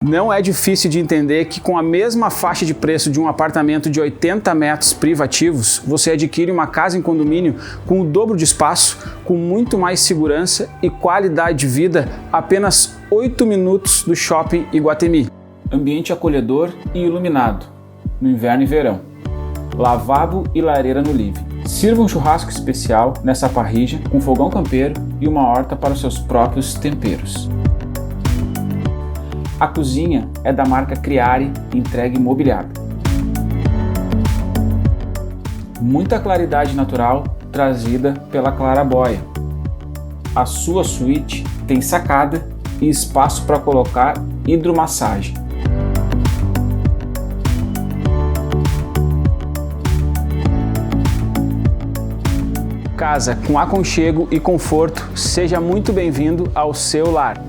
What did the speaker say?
Não é difícil de entender que com a mesma faixa de preço de um apartamento de 80 metros privativos, você adquire uma casa em condomínio com o dobro de espaço, com muito mais segurança e qualidade de vida a apenas 8 minutos do Shopping Iguatemi. Ambiente acolhedor e iluminado, no inverno e verão. Lavabo e lareira no living. Sirva um churrasco especial nessa parrilla com fogão campeiro e uma horta para os seus próprios temperos. A cozinha é da marca Criare, entregue mobiliada. Muita claridade natural trazida pela Claraboia. A sua suíte tem sacada e espaço para colocar hidromassagem. Casa com aconchego e conforto, seja muito bem-vindo ao seu lar.